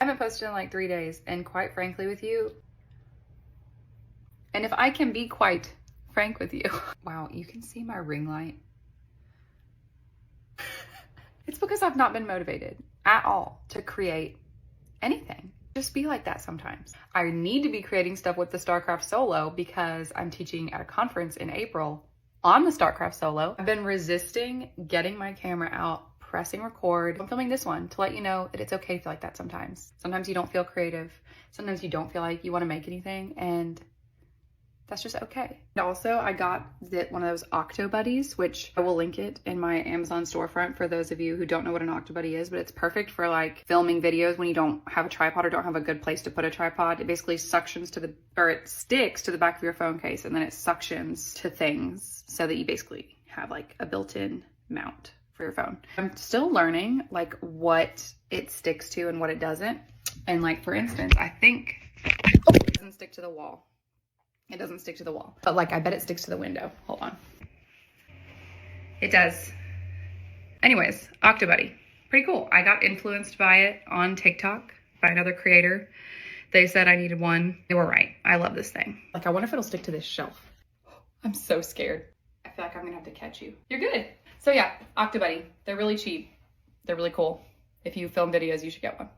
I haven't posted in like 3 days, and quite frankly with you, and if I can be quite frank with you, wow, you can see my ring light. It's because I've not been motivated at all to create anything. Just be like that sometimes. I need to be creating stuff with the StarCraft Solo because I'm teaching at a conference in April on the StarCraft Solo. I've been resisting getting my camera out, pressing record. I'm filming this one to let you know that it's okay to feel like that sometimes. Sometimes you don't feel creative. Sometimes you don't feel like you want to make anything, and that's just okay. And also, I got one of those Octo Buddies, which I will link it in my Amazon storefront for those of you who don't know what an Octo Buddy is, but it's perfect for like filming videos when you don't have a tripod or don't have a good place to put a tripod. It basically suctions to it sticks to the back of your phone case, and then it suctions to things so that you basically have like a built-in mount for your phone. I'm still learning like what it sticks to and what it doesn't. And like, for instance, I think it doesn't stick to the wall. It doesn't stick to the wall, but like, I bet it sticks to the window. Hold on. It does. Anyways, Octobuddy, pretty cool. I got influenced by it on TikTok by another creator. They said I needed one. They were right. I love this thing. Like, I wonder if it'll stick to this shelf. I'm so scared. I feel like I'm gonna have to catch you. You're good. So yeah, Octobuddy, they're really cheap. They're really cool. If you film videos, you should get one.